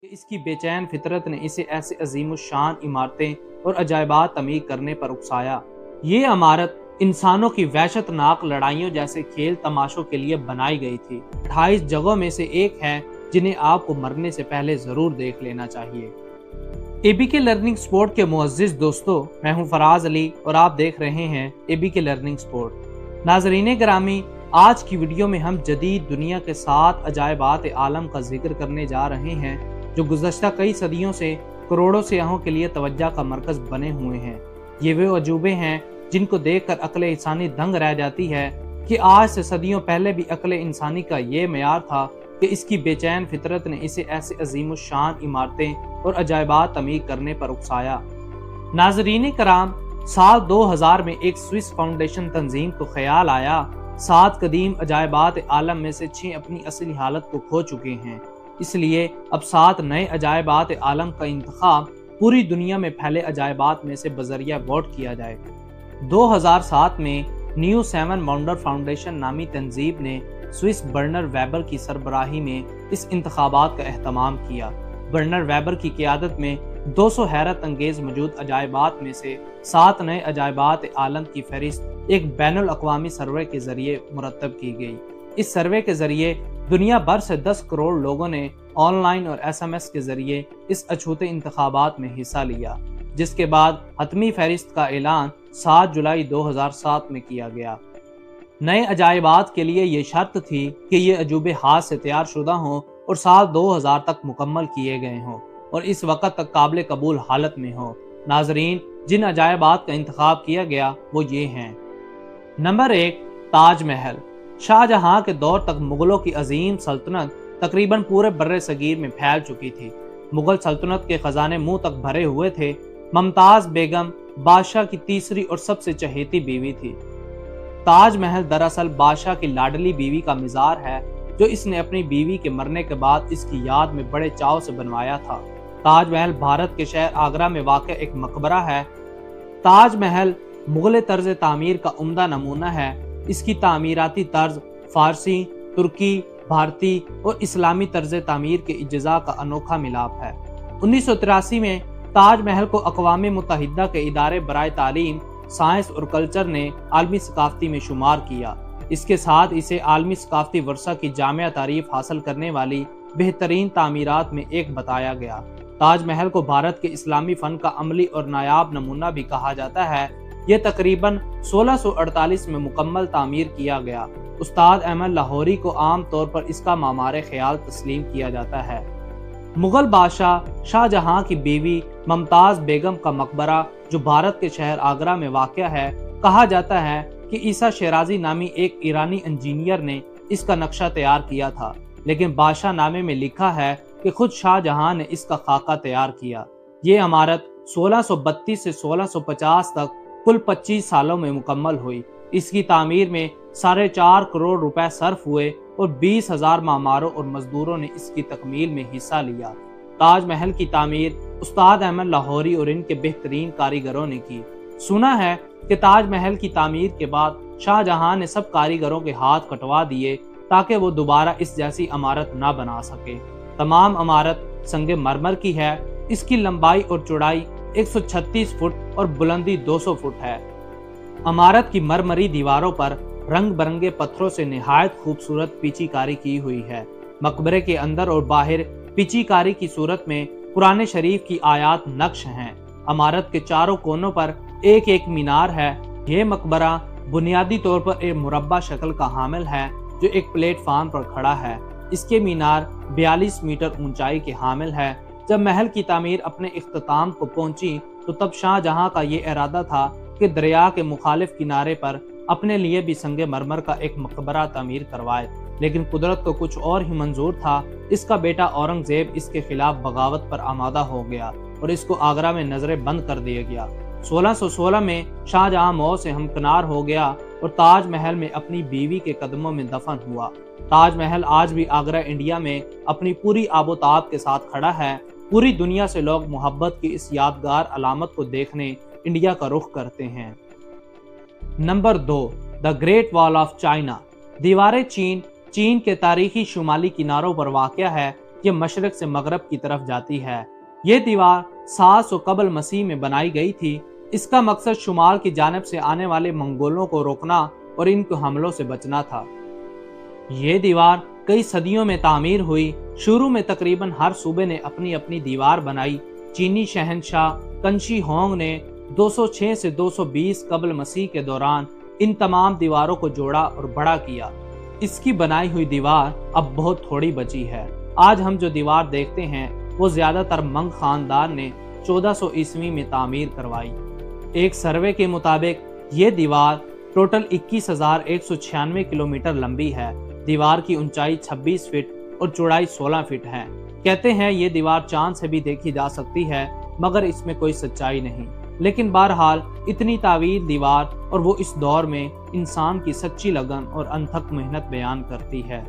کہ اس کی बेचैन फितरत ने इसे ऐसे अजीम शान इमारतें और अजायबात तमीर करने पर उकसाया। ये इमारत इंसानों की वहशतनाक लड़ाइयों जैसे खेल तमाशों के लिए बनाई गई थी। 28 जगहों में से एक है जिन्हें आपको मरने से पहले जरूर देख लेना चाहिए। एबीके लर्निंग स्पोर्ट के मुअज्जिज दोस्तों, मैं हूं फराज अली और आप देख रहे हैं एबीके लर्निंग स्पोर्ट। नाजरीन गिरामी, आज की वीडियो में हम जदीद दुनिया के 7 अजायबात आलम का जिक्र करने जा रहे हैं जो गुज़श्ता कई सदियों से करोड़ों सियाहों के लिए तवज्जो का मरकज बने हुए हैं। ये वे अजूबे हैं जिनको देखकर अक्ल इंसानी दंग रह जाती है कि आज से सदियों पहले भी अक्ल इंसानी का ये मेयार था कि इसकी बेचैन फितरत ने इसे ऐसे अजीम शान इमारतें और अजायबात तमीर करने पर उकसाया। नाजरीन कराम, साल 2000 में एक स्विस फाउंडेशन तंजीम को ख्याल आया 7 कदीम अजायबात आलम में से 6 अपनी असली हालत को खो चुके हैं, इसलिए अब 7 नए अजायबात आलम का इंतखाब पूरी दुनिया में फैले अजायबात में से बजरिया वोट किया जाए। 2007 में न्यू 7 वांडर फाउंडेशन नामी तंजीम ने स्विस बर्नर वेबर की सरबराही में इस इंतखाबात का एहतमाम किया। बर्नर वेबर की क़ियादत में 200 हैरत अंगेज मौजूद अजायबात में से 7 नए अजायबात आलम की फहरिस्त एक बैनुल अक़वामी सर्वे के जरिए मुरतब की गई। इस सर्वे के जरिए दुनिया भर से 10 करोड़ लोगों ने ऑनलाइन और SMS के जरिए इस अछूते इंतखाबात में हिस्सा लिया, जिसके बाद हतमी फहरिस्त का ऐलान 7 जुलाई 2007 में किया गया। नए अजायबात के लिए ये शर्त थी कि ये अजूबे हाथ से तैयार शुदा हों और साल 2000 तक मुकम्मल किए गए हों और इस वक्त तक काबिल कबूल हालत में हों। नाजरीन, जिन अजायबात का इंतखाब किया गया वो ये हैं। नंबर 1, ताज महल। शाहजहां के दौर तक मुगलों की अजीम सल्तनत तकरीबन पूरे बर्रे सगीर में फैल चुकी थी। मुगल सल्तनत के खजाने मुंह तक भरे हुए थे। मुमताज बेगम बादशाह की तीसरी और सबसे चहेती बीवी थी। ताज महल दरअसल बादशाह की लाडली बीवी का मिजार है जो इसने अपनी बीवी के मरने के बाद इसकी याद में बड़े चाव से बनवाया था। ताज महल भारत के शहर आगरा में वाक़ एक मकबरा है। ताज महल मुगल तर्ज तामीर का उम्दा नमूना है। इसकी तामीराती तर्ज फारसी, तुर्की, भारतीय और इस्लामी तर्ज तामीर के इज्जा का अनोखा मिलाप है। 1983 में ताज महल को अक़वाम मुत्तहिदा के इदारे बराए तालीम, साइंस और कल्चर ने आलमी सकाफ़ती में शुमार किया। इसके साथ इसे आलमी सकाफ़ती वर्सा की जामिया तारीफ हासिल करने वाली बेहतरीन तामीरात में एक बताया गया। ताज महल को भारत के इस्लामी फ़न का अमली और नायाब नमूना भी कहा जाता है। यह तकरीबन 1648 में मुकम्मल तामीर किया गया। उस्ताद अहमद लाहौरी को आम तौर पर इसका मामार ख्याल तस्लीम किया जाता है। मुगल बादशाह शाहजहां की बीवी मुमताज बेगम का मकबरा जो भारत के शहर आगरा में वाक़या है, कहा जाता है कि ईसा शेराजी नामी एक ईरानी इंजीनियर ने इसका नक्शा तैयार किया था, लेकिन बादशाह नामे में लिखा है कि खुद शाहजहां ने इसका खाका तैयार किया। ये इमारत 1632 से 1650 तक कुल 25 सालों में मुकम्मल हुई। इसकी तामीर में 4.5 करोड़ रुपए सर्फ हुए और 20,000 मामारों और मजदूरों ने इसकी तकमील में हिस्सा लिया। ताज महल की तामीर उस्ताद अहमद लाहौरी और इनके बेहतरीन कारीगरों ने की। सुना है कि ताज महल की तामीर के बाद शाहजहां ने सब कारीगरों के हाथ कटवा दिए ताकि वो दोबारा इस जैसी इमारत ना बना सके। तमाम इमारत संगे मरमर की है। इसकी लंबाई और चौड़ाई 136 फुट और बुलंदी 200 फुट है। इमारत की मरमरी दीवारों पर रंग बिरंगे पत्थरों से निहायत खूबसूरत पीचीकारी की हुई है। मकबरे के अंदर और बाहर पीचीकारी की सूरत में कुरान शरीफ की आयात नक्श हैं। इमारत के चारों कोनों पर एक एक मीनार है। यह मकबरा बुनियादी तौर पर एक मुरब्बा शक्ल का हामिल है जो एक प्लेटफार्म पर खड़ा है। इसके मीनार 42 मीटर ऊंचाई के हामिल है। जब महल की तामीर अपने इख्तिताम को पहुंची तो तब शाहजहां का ये इरादा था कि दरिया के मुखालिफ किनारे पर अपने लिए भी संगे मरमर का एक मकबरा तामीर करवाए, लेकिन कुदरत को कुछ और ही मंजूर था। इसका बेटा औरंगजेब इसके खिलाफ बगावत पर आमादा हो गया और इसको आगरा में नजरे बंद कर दिया गया। 1616 में शाहजहां मौत से हमकिनार हो गया और ताज महल में अपनी बीवी के कदमों में दफन हुआ। ताज महल आज भी आगरा इंडिया में अपनी पूरी आबोताब के साथ खड़ा है। पूरी दुनिया से लोग मोहब्बत की इस यादगार अलामत को देखने इंडिया का रुख करते हैं। Number 2, the great wall of China. दीवार चीन चीन के तारीखी शुमाली किनारों पर वाक़या है یہ مشرق سے مغرب کی طرف جاتی ہے۔ یہ دیوار 700 قبل مسیح میں بنائی گئی تھی۔ اس کا مقصد شمال کی جانب سے آنے والے منگولوں کو روکنا اور ان کو حملوں سے بچنا تھا۔ یہ دیوار کئی صدیوں میں تعمیر ہوئی۔ شروع میں تقریباً ہر صوبے نے اپنی اپنی دیوار بنائی۔ چینی شہنشاہ کنشی ہونگ نے 206 سے 220 قبل مسیح کے دوران ان تمام دیواروں کو جوڑا اور بڑا کیا۔ اس کی بنائی ہوئی دیوار اب بہت تھوڑی بچی ہے۔ آج ہم جو دیوار دیکھتے ہیں وہ زیادہ تر منگ خاندان نے 1400 عیسوی میں تعمیر کروائی۔ ایک سروے کے مطابق یہ دیوار ٹوٹل 21,196 کلومیٹر لمبی ہے۔ دیوار کی اونچائی 26 فٹ اور چوڑائی 16 فٹ ہے۔ کہتے ہیں یہ دیوار چاند سے بھی دیکھی جا سکتی ہے، مگر اس میں کوئی سچائی نہیں۔ لیکن بہرحال اتنی طویل دیوار اور وہ اس دور میں انسان کی سچی لگن اور انتھک محنت بیان کرتی ہے۔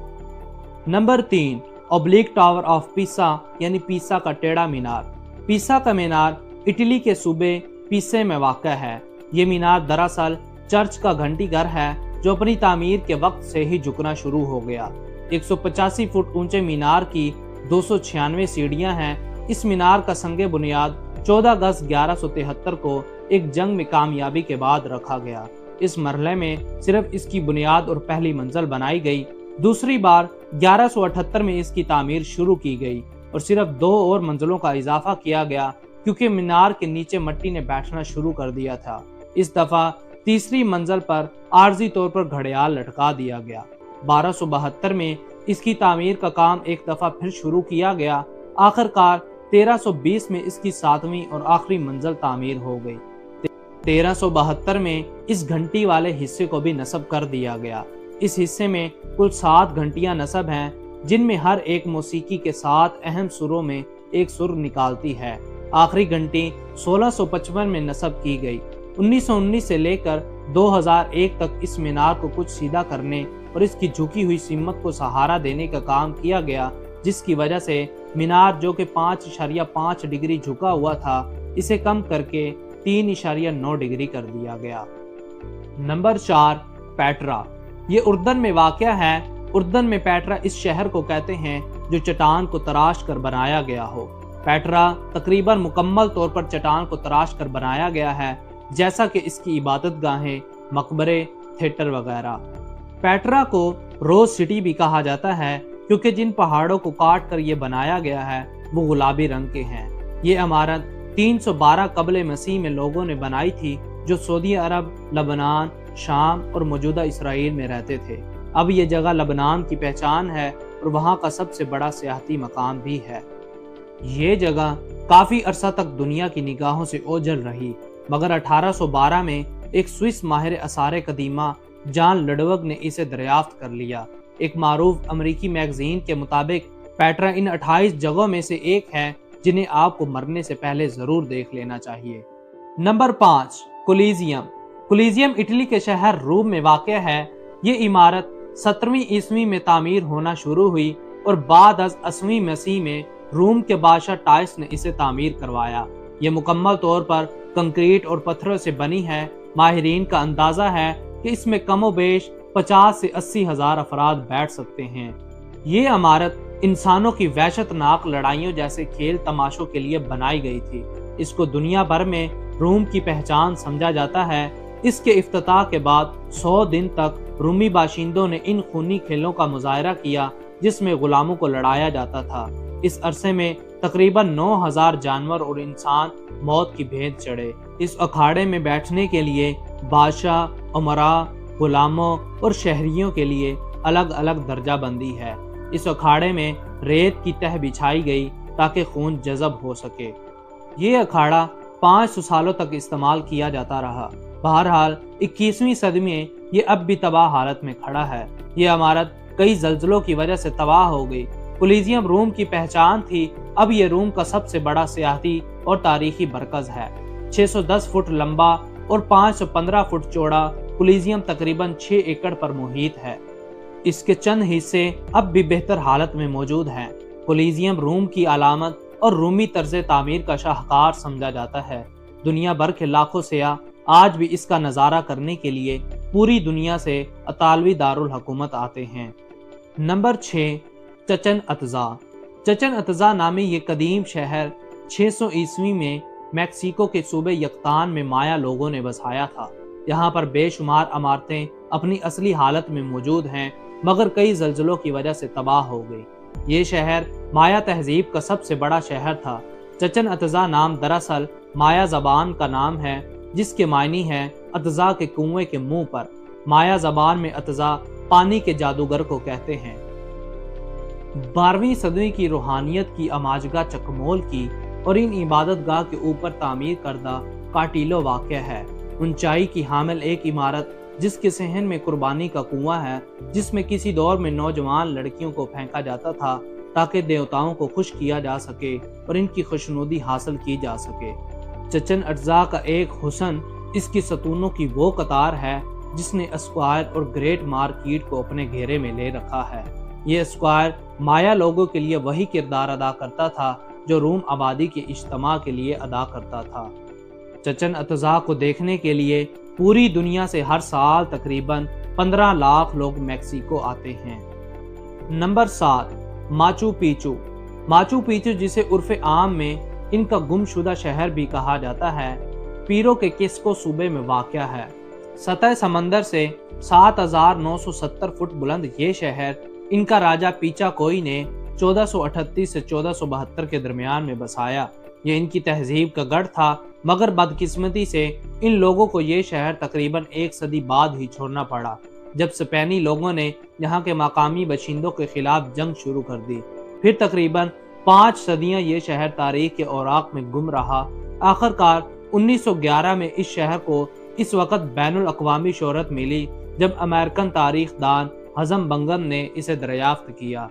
نمبر 3، اوبلیک ٹاور آف پیسا یعنی پیسا کا ٹیڑھا مینار۔ پیسا کا مینار اٹلی کے صوبے پیسے میں واقع ہے۔ یہ مینار دراصل چرچ کا گھنٹی گھر ہے جو اپنی تعمیر کے وقت سے ہی جھکنا شروع ہو گیا۔ 185 فٹ اونچے مینار کی 296 سیڑھیاں ہیں۔ اس مینار کا سنگ بنیاد 14 اگست 1173 کو ایک جنگ میں کامیابی کے بعد رکھا گیا۔ اس مرحلے میں صرف اس کی بنیاد اور پہلی منزل بنائی گئی۔ دوسری بار 1178 میں اس کی تعمیر شروع کی گئی اور صرف 2 اور منزلوں کا اضافہ کیا گیا کیونکہ مینار کے نیچے مٹی نے بیٹھنا شروع کر دیا تھا۔ اس دفعہ تیسری منزل پر عارضی طور پر گھڑیال لٹکا دیا گیا۔ 1272 میں اس کی تعمیر کا کام ایک دفعہ پھر شروع کیا گیا۔ آخر کار 1320 میں اس کی 7ویں اور آخری منزل تعمیر ہو گئی۔ 1372 میں اس گھنٹی والے حصے کو بھی نصب کر دیا گیا۔ اس حصے میں کل 7 گھنٹیاں نصب ہیں، جن میں ہر ایک موسیقی کے 7 اہم سروں میں ایک سر نکالتی ہے۔ آخری گھنٹی 1655 میں نصب کی گئی۔ 1919 سے لے کر 2001 تک اس مینار کو کچھ سیدھا کرنے اور اس کی جھکی ہوئی سمت کو سہارا دینے کا کام کیا گیا، جس کی وجہ سے مینار جو کہ 5.5 ڈگری جھکا ہوا تھا اسے کم کر کے 3.9 ڈگری کر دیا گیا۔ Number 4، Petra. یہ اردن میں واقع ہے۔ اردن میں پیٹرا اس شہر کو کہتے ہیں جو چٹان کو تراش کر بنایا گیا ہو۔ پیٹرا تقریباً مکمل طور پر چٹان کو تراش کر بنایا گیا ہے، جیسا کہ اس کی عبادت گاہیں، مقبرے، تھیٹر وغیرہ۔ پیٹرا کو روز سٹی بھی کہا جاتا ہے کیونکہ جن پہاڑوں کو کاٹ کر یہ بنایا گیا ہے وہ گلابی رنگ کے ہیں۔ یہ عمارت 312 قبل مسیح میں لوگوں نے بنائی تھی جو سعودی عرب، لبنان، شام اور موجودہ اسرائیل میں رہتے تھے۔ اب یہ جگہ لبنان کی پہچان ہے اور وہاں کا سب سے بڑا سیاحتی مقام بھی ہے۔ یہ جگہ کافی عرصہ تک دنیا کی نگاہوں سے اوجھل رہی، مگر 1812 میں ایک سوئس ماہر آثار قدیمہ جان لڈوگ نے اسے دریافت کر لیا۔ ایک معروف امریکی میگزین کے مطابق پیٹرا ان 28 جگہوں میں سے ایک ہے جنہیں آپ کو مرنے سے پہلے ضرور دیکھ لینا چاہیے۔ نمبر 5، کولیزیم۔ کولیزیم اٹلی کے شہر روم میں واقع ہے۔ یہ عمارت 17ویں عیسوی میں تعمیر ہونا شروع ہوئی اور بعد از 8ویں مسیح میں روم کے بادشاہ ٹائس نے اسے تعمیر کروایا۔ یہ مکمل طور پر کنکریٹ اور پتھروں سے بنی ہے۔ ماہرین کا اندازہ ہے کہ اس میں کم و بیش 50 سے 80 ہزار افراد بیٹھ سکتے ہیں۔ یہ عمارت انسانوں کی وحشت ناک لڑائیوں جیسے کھیل تماشوں کے لیے بنائی گئی تھی۔ اس کو دنیا بھر میں روم کی پہچان سمجھا جاتا ہے۔ اس کے افتتاح کے بعد 100 دن تک رومی باشندوں نے ان خونی کھیلوں کا مظاہرہ کیا جس میں غلاموں کو لڑایا جاتا تھا۔ اس عرصے میں تقریباً 9000 جانور اور انسان موت کی بھیٹ چڑھے۔ اس اکھاڑے میں بیٹھنے کے لیے بادشاہ، امراء، غلاموں اور شہریوں کے لیے الگ الگ درجہ بندی ہے۔ اس اکھاڑے میں ریت کی تہ بچھائی گئی تاکہ خون جذب ہو سکے۔ یہ اکھاڑا 500 سالوں تک استعمال کیا جاتا رہا۔ بہرحال 21ویں صدی میں یہ اب بھی تباہ حالت میں کھڑا ہے۔ یہ عمارت کئی زلزلوں کی وجہ سے تباہ ہو گئی۔ کولیزیم روم کی پہچان تھی، اب یہ روم کا سب سے بڑا سیاحتی اور تاریخی مرکز ہے۔ 610 فٹ لمبا اور 515 فٹ چوڑا کولیزیم تقریباً 6 ایکڑ پر محیط ہے۔ اس کے چند حصے اب بھی بہتر حالت میں موجود ہیں۔ کولیزیم روم کی علامت اور رومی طرز تعمیر کا شاہکار سمجھا جاتا ہے۔ دنیا بھر کے لاکھوں سیاح آج بھی اس کا نظارہ کرنے کے لیے پوری دنیا سے اطالوی دارالحکومت آتے ہیں۔ نمبر 6، چچن اطزا۔ चचन अतजा नामी ये कदीम शहर 600 ईस्वी में मैक्सिको के सूबे यकतान में माया लोगों ने बसाया था। यहाँ पर बेशुमार इमारतें अपनी असली हालत में मौजूद हैं, मगर कई जल्जलों की वजह से तबाह हो गई। ये शहर माया तहजीब का सबसे बड़ा शहर था। चचन अतजा नाम दरअसल माया जबान का नाम है, जिसके मायनी है अतजा के कुएं के मुंह पर। माया जबान में अतजा पानी के जादूगर को कहते हैं। 12वीं सदी की रूहानियत की अमाजगा चकमोल की और इन इबादत गाह के ऊपर तामीर करदा काटिलो वाक़या है। ऊंचाई की हामिल एक इमारत जिसके सहन में कुर्बानी का कुआं है, जिसमें किसी दौर में नौजवान लड़कियों को फेंका जाता था ताकि देवताओं को खुश किया जा सके और इनकी खुशनुदी हासिल की जा सके। चचन अटजा का एक हुसन इसकी सतूनों की वो कतार है जिसने स्क्वायर और ग्रेट मार्किट को अपने घेरे में ले रखा है। ये स्क्वायर माया लोगों के लिए वही किरदार अदा करता था जो रूम आबादी के इज्तिमा के लिए अदा करता था। चचन अतजा को देखने के लिए पूरी दुनिया से हर साल तकरीबन 15 लाख लोग मैक्सिको आते हैं। Number 7, Machu Picchu. Machu Picchu, जिसे उर्फे आम में इनका गुमशुदा शहर भी कहा जाता है, पीरो के किस्को सूबे में वाक़या है। सतह समंदर से 7,970 फुट बुलंद ये शहर इनका राजा पीचा कोई ने 1438 से 1472 के दरमियान में बसाया। ये इनकी तहजीब का गढ़ था, मगर बदकिस्मती से इन लोगों को ये शहर तकरीबन 1 सदी बाद ही छोड़ना पड़ा, जब स्पेनी लोगों ने यहाँ के मकामी बशिंदों के खिलाफ जंग शुरू कर दी। फिर तकरीबन 5 सदियां ये शहर तारीख के औराक में गुम रहा। आखिरकार 1911 में इस शहर को इस वक्त बैनुल अक़वामी शोहरत मिली, जब अमेरिकन तारीख दान हज़म बंगम ने इसे दरियाफ्त किया।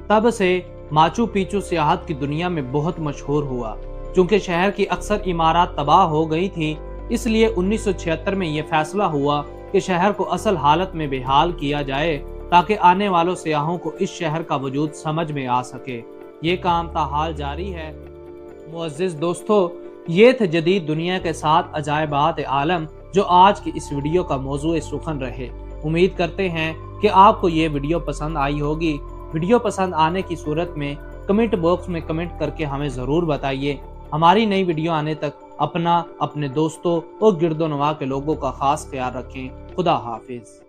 तब से माचू पिचू सियाहत की दुनिया में बहुत मशहूर हुआ। चूंकि शहर की अक्सर इमारत तबाह हो गई थी, इसलिए 1976 में यह फैसला हुआ कि शहर को असल हालत में बेहाल किया जाए, ताकि आने वालों सियाहों को इस शहर का वजूद समझ में आ सके। ये काम ताहाल जारी है। मुअज़्ज़िज़ दोस्तों, ये थे जदीद दुनिया के 7 अजायबात आलम जो आज की इस वीडियो का मौजूए सुखन रहे। उम्मीद करते हैं कि आपको ये वीडियो पसंद आई होगी। वीडियो पसंद आने की सूरत में कमेंट बॉक्स में कमेंट करके हमें ज़रूर बताइए। हमारी नई वीडियो आने तक अपना, अपने दोस्तों और गिरदोनवा के लोगों का खास ख्याल रखें। खुदा हाफिज।